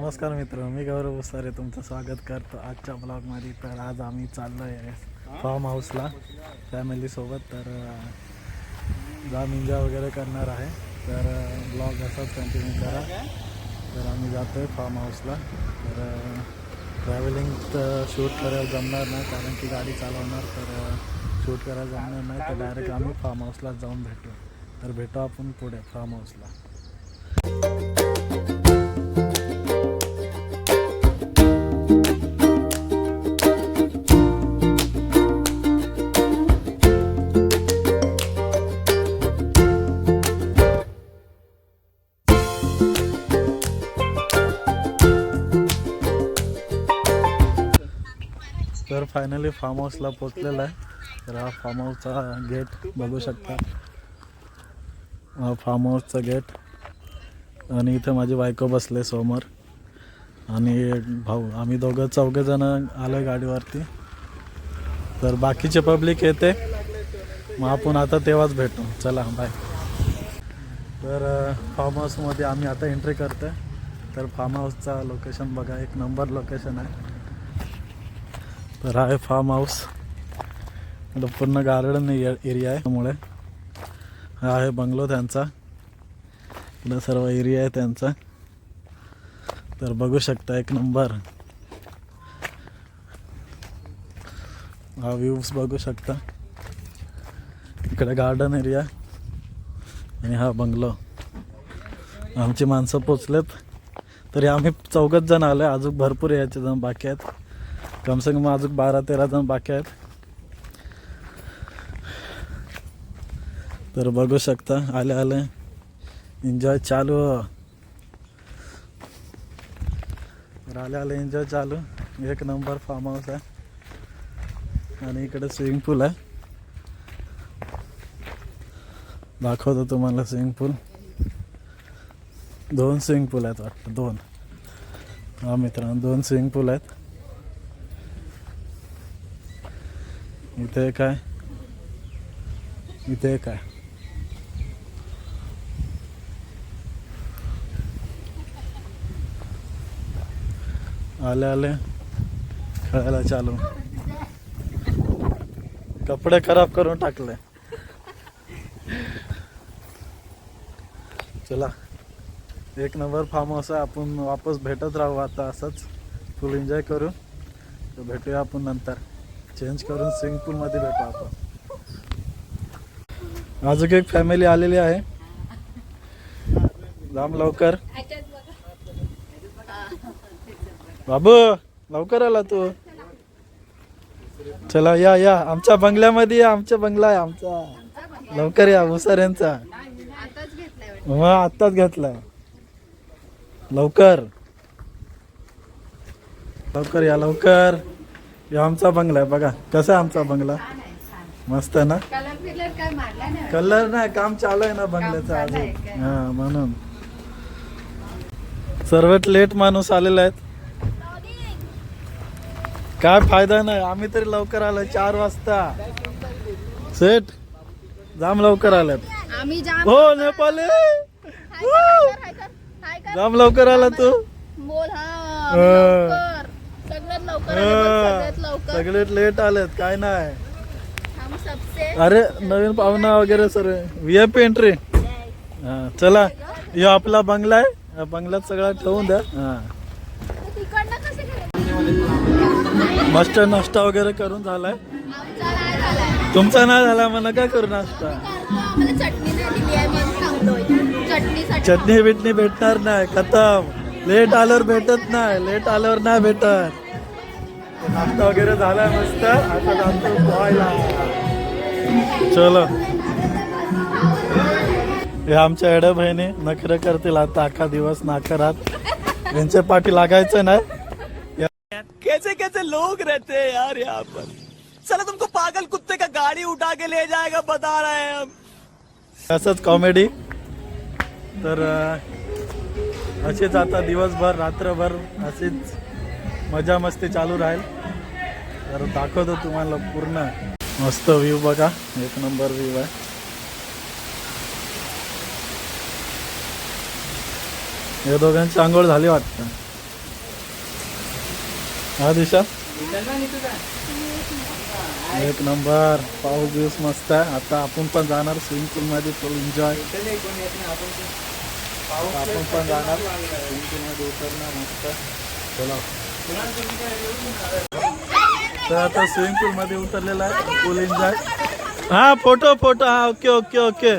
नमस्कार मित्र, मी गौरव उसारे तुमचं स्वागत करतो आजच्या ब्लॉगमध्ये. तर आज आम्ही चाललो आहे फार्म हाऊसला फॅमिलीसोबत. तर जाम एन्जॉय वगैरे करणार आहे. तर ब्लॉग असाच कंटिन्यू करा. तर आम्ही जातो आहे फार्म हाऊसला. तर ट्रॅव्हलिंग तर शूट करायला जमणार नाही, कारण की गाडी चालवणार. तर शूट करायला जमणार नाही, तर डायरेक्ट आम्ही फार्म हाऊसला जाऊन भेटू. तर भेटू आपण पुढे फार्म हाऊसला. तर फायनली फार्म हाऊसला पोचलेला आहे. तर हा फार्म हाऊसचा गेट बघू शकता. हा फार्म हाऊसचा गेट. आणि इथे माझी बायको बसले समोर आणि भाऊ. आम्ही चौघजण आलो गाडीवरती. तर बाकीचे पब्लिक येते, मग आपण आता तेव्हाच भेटू. चला बाय. तर फार्म हाऊसमध्ये आम्ही आता एंट्री करतोय. तर फार्म हाऊसचा लोकेशन बघा, एक नंबर लोकेशन आहे. तर हा आहे फार्म हाऊस. पूर्ण गार्डन एरिया आहे, त्यामुळे हा आहे बंगलो त्यांचा. इकडं सर्व एरिया आहे त्यांचा. तर बघू शकता एक नंबर हा व्ह्यूज बघू शकता. इकडे गार्डन एरिया आणि हा बंगलो. आमची माणसं पोचलेत. तरी आम्ही 4 जण आलो आहे, अजून भरपूर यायचे जण बाकी आहेत. कम से कम अजून 12-13 जण बाकी आहेत. तर बघू शकता आले एन्जॉय चालू. तर आले एन्जॉय चालू. एक नंबर फार्म हाऊस आहे. आणि इकडे स्विमिंग पूल आहे, दाखवतो तुम्हाला स्विमिंग पूल. 2 स्विमिंग पूल आहेत वाटतं, 2. हा मित्रांनो, 2 स्विमिंग पूल आहेत. इथे काय, इथे काय. आले खेळायला चालू. कपडे खराब करून टाकले. चला, एक नंबर फार्म हाऊस आहे. आपण वापस भेटत राहू आता असंच, फुल एन्जॉय करू. तर भेटूया आपण नंतर. चेंज करून स्विमिंग पूल मध्ये भेटू आपण. अजून एक फॅमिली आलेली आहे. जाम लवकर बाबू, लवकर आला तू. चला या आमच्या बंगल्यामध्ये या. आमचा बंगला आहे आमचा. लवकर या. मुसाऱ्यांचा आत्ताच घेतलाय. लवकर लवकर या, लवकर या. आमचा बंगला आहे बघा. कसा आहे आमचा बंगला? मस्त आहे ना. कलर नाही, काम चालू आहे ना बंगल्याचं अजून. हा, म्हणून सर्वात लेट माणूस आलेला आहेत. काय फायदा नाही. आम्ही तरी लवकर आलो 4 वाजता. सेट जाम लवकर आल्यात. हो नेपाली. जाम लवकर आला तू. सगळ्यात लेट आलेत. काय नाही. अरे नवीन पाहुणा वगैरे सर्व VIP एंट्री. हा चला, यो आपला बंगला आहे. बंगल्यात सगळं ठेवून द्या. हा, मस्त नाश्ता वगैरे करून झालाय. तुमचा नाही झाला, मग नका करू नाश्ता. चटणी बिटणी भेटणार नाही, खतम. लेट आल्यावर भेटत नाही, लेट आल्यावर नाही भेटत. नाश्ता वगैरे झालाय मस्त. आता जातो पोहायला. चलो. हे आमच्या एड्या बहिणी नखरे करतील आता अख्खा दिवस नाकरात. यांच्या पाठी लागायचं नाही. कैसे कैसे लोग रहते हैं यार यहाँ पर. चलो तुमको पागल कुत्ते का गाड़ी उठा के ले जाएगा, बता रहे हैं हम. असंच कॉमेडी. तर असेच आता दिवसभर रात्रभर अशीच मजा मस्ती चालू राहील. तर दाखवतो तुम्हाला पूर्ण. मस्त व्ह्यू बघा, एक नंबर व्ह्यू आहे. या दोघांची आंघोळ झाली वाटतं. हा दिशा एक नंबर. पाऊस दिवस मस्त आहे. आता आपण पण जाणार स्विमिंग पूल मध्ये फुल एन्जॉय. आपण पण जाणार स्विमिंग पूल मध्ये उतरणार मस्त. चला तर आता स्विमिंग पूल मध्ये उतरलेला आहे. फुल एन्जॉय. हा फोटो फोटो. हा ओके ओके ओके.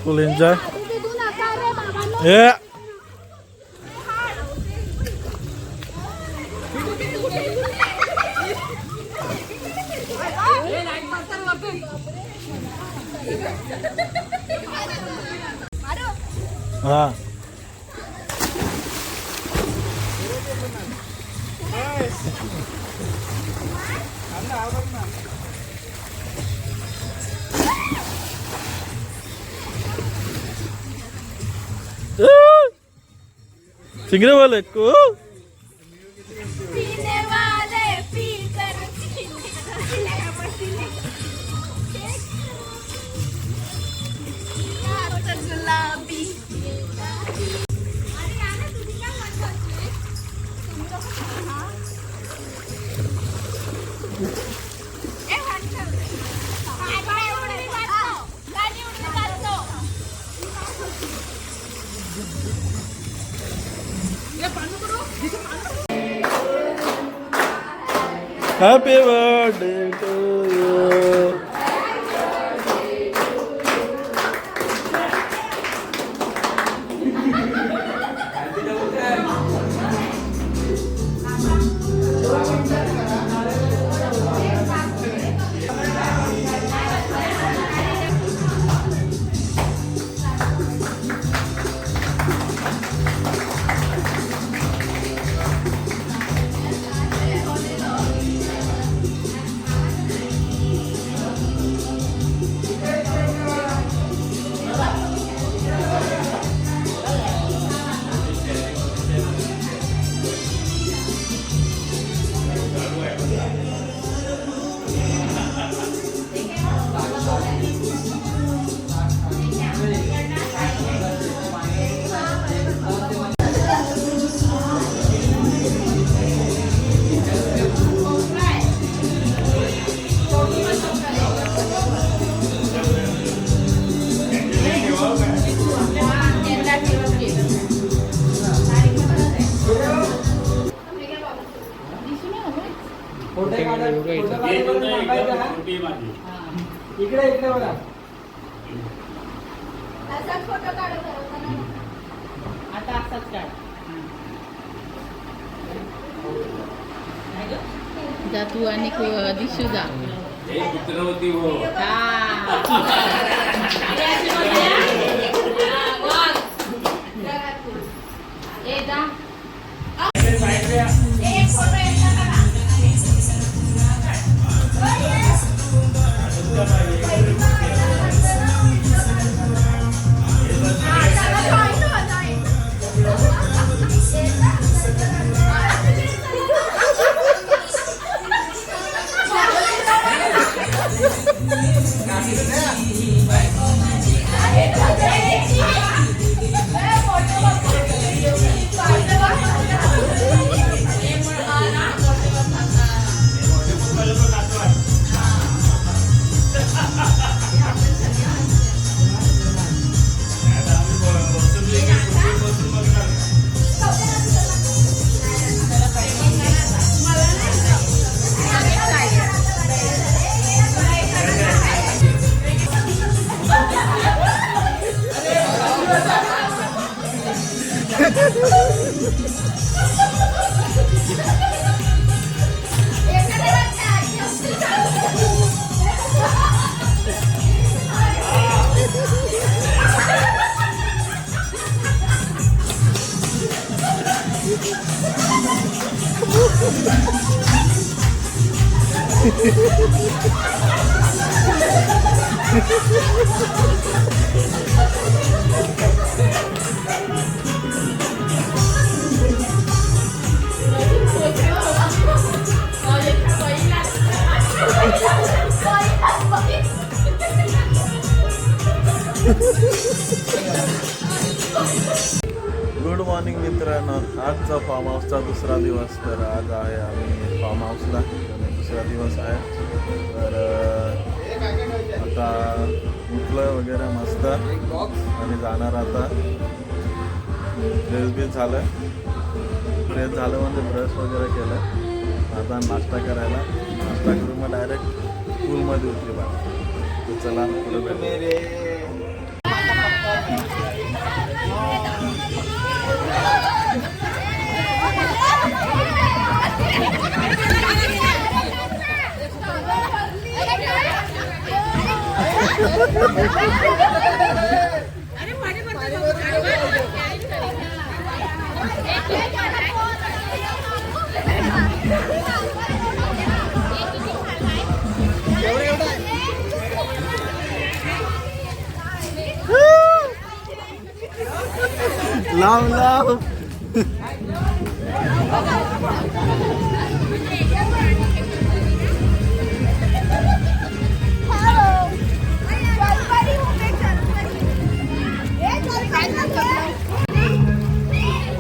फुल एन्जॉय. हे हा चिंगरे वाले को पीने वाले पी कर गुलाबी. Happy birthday to you. इकडे इकडे बघा. असाच फोटो काढू. आता असाच काढ. जा तू आणि दिशू जा. मॉर्निंग मित्रांनो, आजचा फार्म हाऊसचा दुसरा दिवस. तर आज आहे आम्ही फार्म हाऊसला, दुसरा दिवस आहे. तर आता उठलं वगैरे मस्त आणि जाणार आता. फ्रेश झालं म्हणजे ब्रश वगैरे केलं. आता नाश्ता करायला, नाश्ता करून मग डायरेक्ट पूलमध्ये उतरी बा. तर चला पुढे भेटू. लाव लाव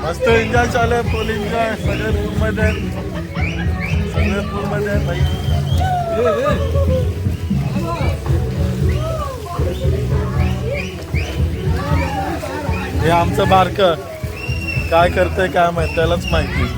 मस्त एन्जॉय चालू आहे. फुल एन्जॉय. सगळे पूलमध्ये आहेत भाई. हे आमचं बारकं काय करतंय काय माहिती, त्यालाच माहिती.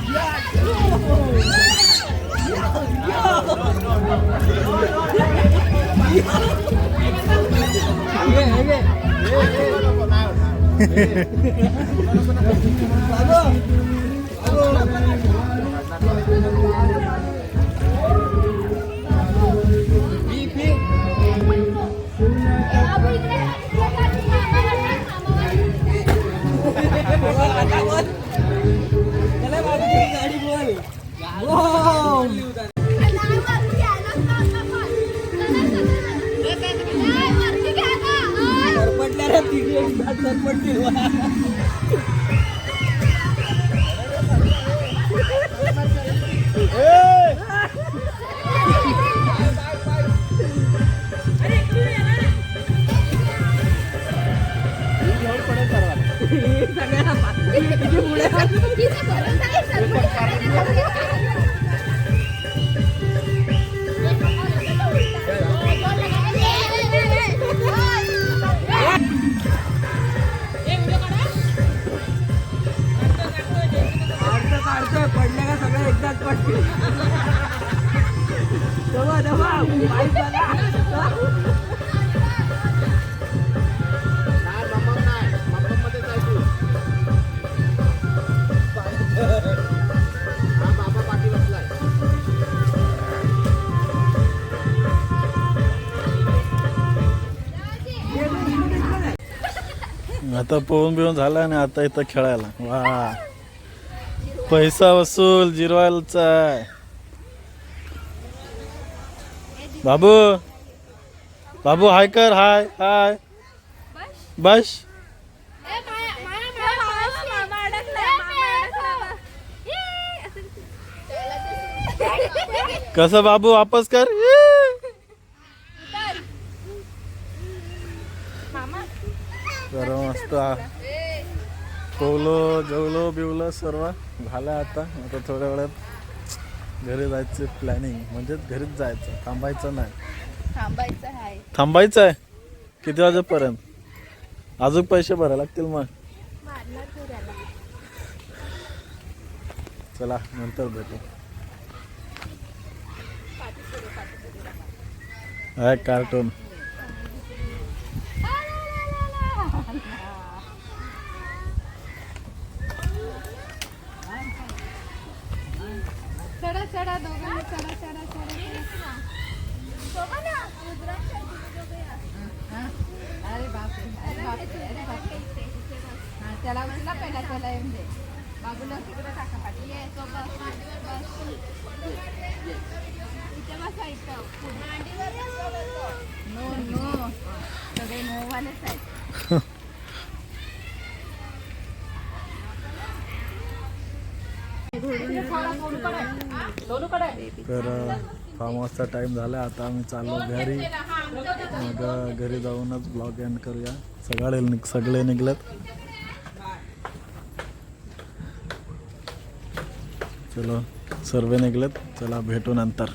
आता पोहून बिवून झाला आणि आता इथं खेळायला. वा, पैसा वसूल जिरवायचा आहे. बाबू बाबू हाय कर. हाय हाय बस. कसं बाबू वापस कर. तर मस्त पोहलो जेवलो बिवलो सर्व झालं. आता थोड्या वेळात घरी जायचं प्लॅनिंग. म्हणजे घरीच जायचं, थांबायचं नाही. थांबायचं आहे. किती वाजेपर्यंत? अजून पैसे भरायला लागतील मग. चला नंतर भेटू. आहे कार्टून. चढा दोघांनी चढा. अरे बापरे. त्याला म्हणला पहिला त्याला येऊन दे. बाबूला तिकडे टाका पाठी. नो सगळे नोवालेच आहेत. तर फार्म हाऊसचा टाइम झाला. आता आम्ही चाललो घरी. मग घरी जाऊनच ब्लॉग एंड करूया. सगळे निघलेत. चलो सर्व निघलेत, चला भेटू नंतर.